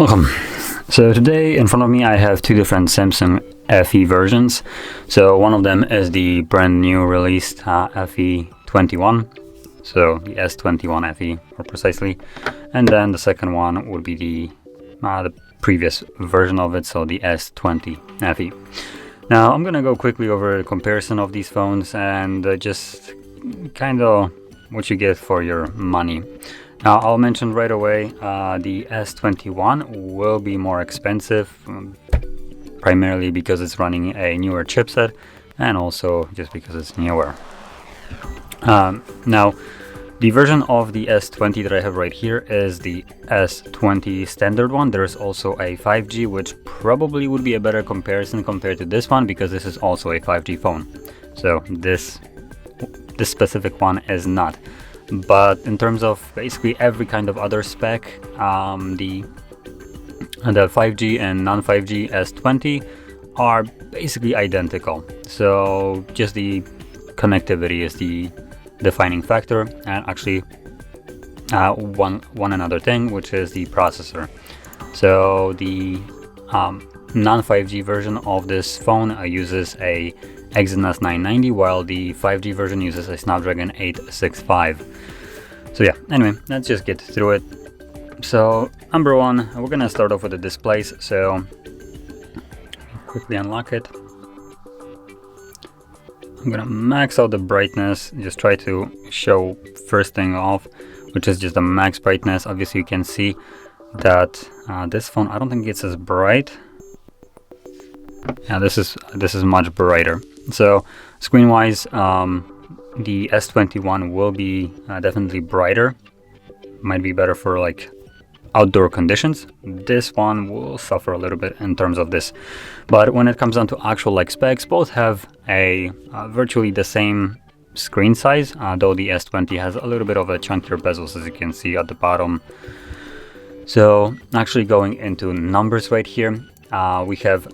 Welcome. So today in front of me I have two different Samsung FE versions. So one of them is the brand new released FE21, so the S21 FE more precisely, and then the second one would be the previous version of it, so the S20 FE. Now I'm gonna go quickly over a comparison of these phones and just kind of what you get for your money. Now I'll mention right away the S21 will be more expensive, primarily because it's running a newer chipset and also just because it's newer. Now the version of the S20 that I have right here is the S20 standard one. There's also a 5G, which probably would be a better comparison compared to this one because this is also a 5G phone. So this specific one is not. But in terms of basically every kind of other spec, the 5G and non-5G S20 are basically identical. So just the connectivity is the defining factor, and actually one another thing, which is the processor. So the non-5G version of this phone uses a Exynos 990, while the 5G version uses a Snapdragon 865. So yeah, anyway, let's just get through it. So number one, we're gonna start off with the displays. So quickly unlock it. I'm gonna max out the brightness, just try to show first thing off, which is just the max brightness. Obviously you can see that this phone, I don't think it's as bright. Yeah, this is much brighter. So screen wise, the S21 will be definitely brighter, might be better for like outdoor conditions. This one will suffer a little bit in terms of this, but when it comes down to actual like specs, both have a virtually the same screen size, though the S20 has a little bit of a chunkier bezels, as you can see at the bottom. So actually going into numbers right here, we have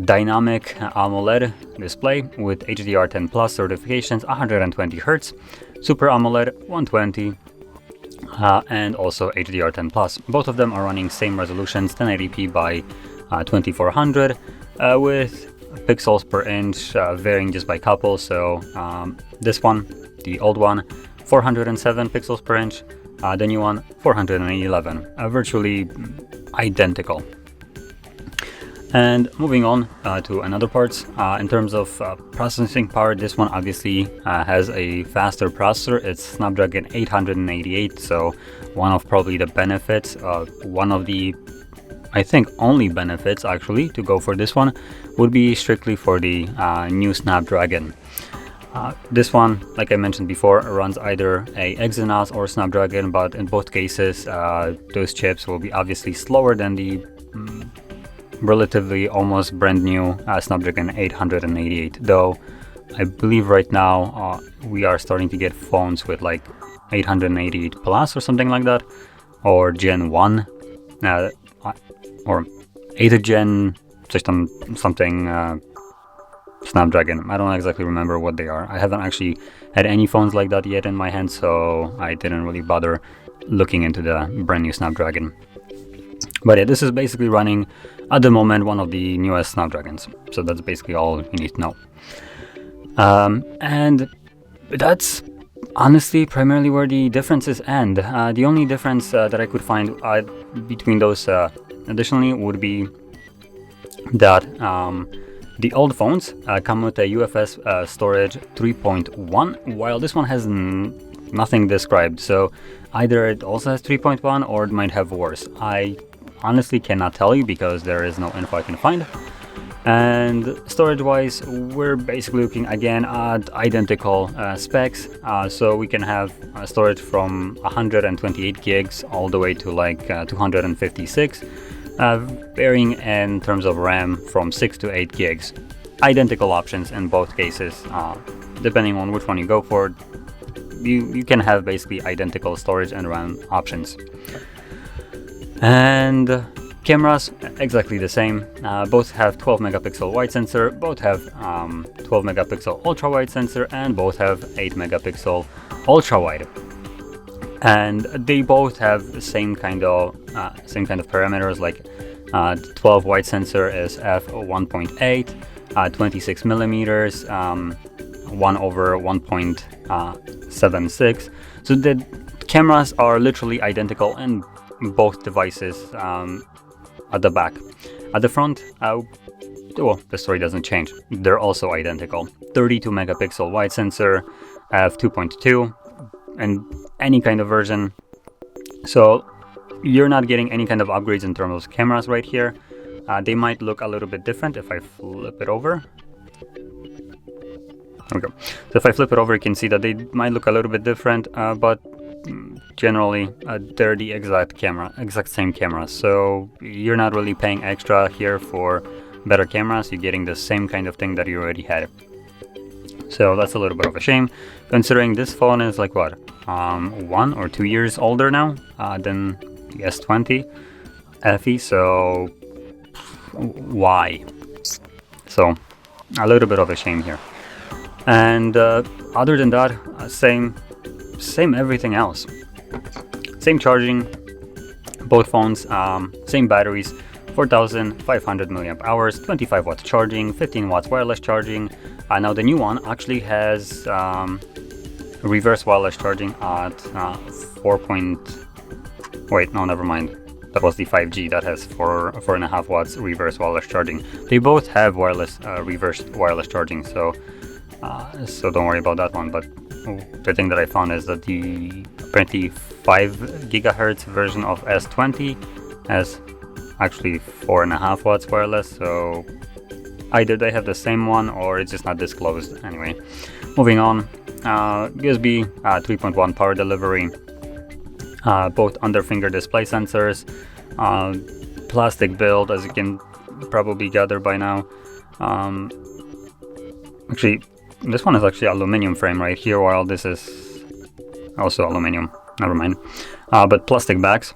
dynamic AMOLED display with HDR10 Plus certifications, 120 Hz, Super AMOLED 120, and also HDR10 Plus. Both of them are running same resolutions, 1080p by 2400, with pixels per inch varying just by couple. So this one, the old one, 407 pixels per inch, the new one 411, virtually identical. And moving on to another parts, in terms of processing power, this one obviously has a faster processor. It's Snapdragon 888, so one of probably the benefits, one of the, I think, only benefits actually to go for this one would be strictly for the new Snapdragon. This one, like I mentioned before, runs either a Exynos or Snapdragon, but in both cases those chips will be obviously slower than the relatively almost brand new Snapdragon 888, though I believe right now we are starting to get phones with like 888 plus or something like that, or Gen 1 or 8th Gen something Snapdragon. I don't exactly remember what they are. I haven't actually had any phones like that yet in my hand, so I didn't really bother looking into the brand new Snapdragon. But yeah, this is basically running at the moment one of the newest Snapdragons, so that's basically all you need to know. And that's honestly primarily where the differences end. The only difference that I could find between those additionally would be that the old phones come with a UFS storage 3.1, while this one has nothing described. So either it also has 3.1 or it might have worse. I honestly cannot tell you because there is no info I can find. And storage wise, we're basically looking again at identical specs. So we can have storage from 128 gigs all the way to like 256, varying in terms of RAM from 6 to 8 gigs. Identical options in both cases. Depending on which one you go for, you can have basically identical storage and RAM options. And cameras, exactly the same. Both have 12 megapixel wide sensor, both have 12 megapixel ultra wide sensor, and both have 8 megapixel ultra wide. and they both have the same kind of parameters, like 12 wide sensor is f1.8, 26 millimeters, 1/1.76. So the cameras are literally identical in both devices. At the back, at the front, well, the story doesn't change. They're also identical. 32 megapixel wide sensor, f2.2, and any kind of version. So you're not getting any kind of upgrades in terms of cameras right here. They might look a little bit different if I flip it over. There we go. So if I flip it over, you can see that they might look a little bit different, but generally they're the exact same camera. So you're not really paying extra here for better cameras. You're getting the same kind of thing that you already had. So that's a little bit of a shame, considering this phone is like what, 1 or 2 years older now than the S20 FE. So why? So a little bit of a shame here. And other than that, same everything else. Same charging, both phones, same batteries, 4,500 milliamp hours, 25 watts charging, 15 watts wireless charging. Now the new one actually has reverse wireless charging at 4. No, never mind. That was the 5G that has 4.5 watts reverse wireless charging. They both have reverse wireless charging, so don't worry about that one. But the thing that I found is that the apparently 5 gigahertz version of S20 has actually 4.5 watts wireless. So either they have the same one or it's just not disclosed. Anyway, moving on. USB 3.1 power delivery. Both under finger display sensors. Plastic build, as you can probably gather by now. Actually, this one is actually aluminum frame right here, while this is also aluminum. Never mind. But plastic backs.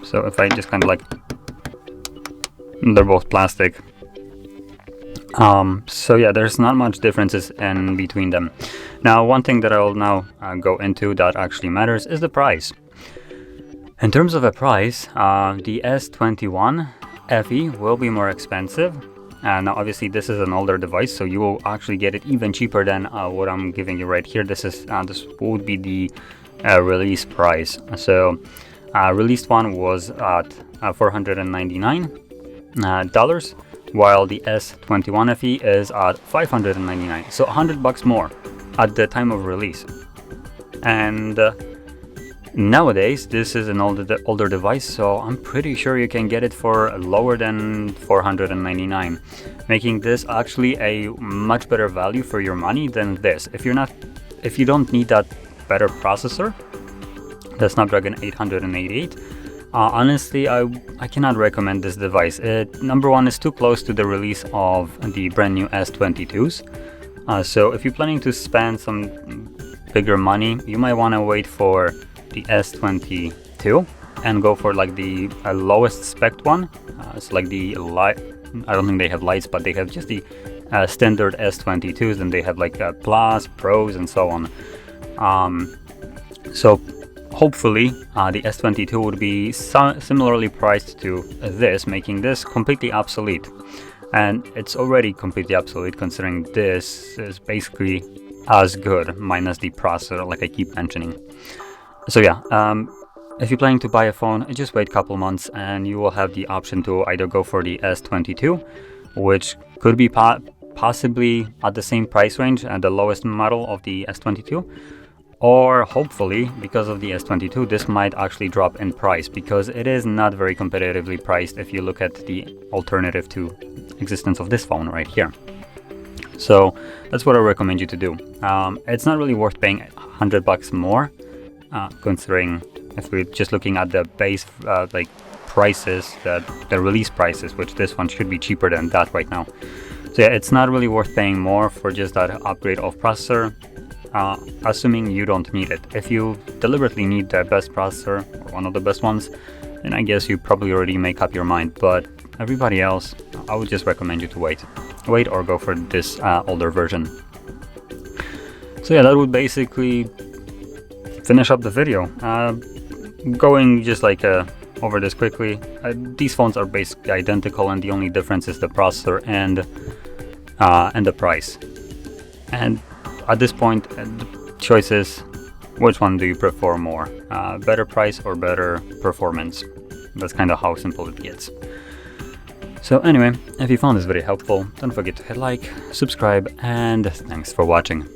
So if I just kind of like, they're both plastic. So yeah, there's not much differences in between them. Now, one thing that I will now go into that actually matters is the price. In terms of a price, the S21 FE will be more expensive. Now, obviously, this is an older device, so you will actually get it even cheaper than what I'm giving you right here. This would be the release price. So, released one was at $499, while the S21 FE is at $599. So, $100 more at the time of release. And nowadays, this is an older device, so I'm pretty sure you can get it for lower than $499, making this actually a much better value for your money than this. If you don't need that better processor, the Snapdragon 888, honestly, I cannot recommend this device. Number one, is too close to the release of the brand new S22s. So if you're planning to spend some bigger money, you might want to wait for the S22 and go for like the lowest spec one. It's like the light. I don't think they have lights, but they have just the standard S22s, and they have like Plus, Pros, and so on. So hopefully the S22 would be similarly priced to this, making this completely obsolete. And it's already completely obsolete, considering this is basically as good, minus the processor, like I keep mentioning. So yeah, if you're planning to buy a phone, just wait a couple months and you will have the option to either go for the S22, which could be possibly at the same price range and the lowest model of the S22, or hopefully, because of the S22, this might actually drop in price, because it is not very competitively priced if you look at the alternative to existence of this phone right here. So that's what I recommend you to do. It's not really worth paying $100 more. Considering if we're just looking at the base like prices, the release prices, which this one should be cheaper than that right now. So yeah, it's not really worth paying more for just that upgrade of processor, assuming you don't need it. If you deliberately need the best processor, or one of the best ones, then I guess you probably already make up your mind. But everybody else, I would just recommend you to wait or go for this older version. So yeah, that would basically finish up the video. going just like over this quickly, these phones are basically identical, and the only difference is the processor and the price. And at this point, the choice is, which one do you prefer more? Better price or better performance? That's kind of how simple it gets. So anyway, if you found this video helpful, don't forget to hit like, subscribe, and thanks for watching.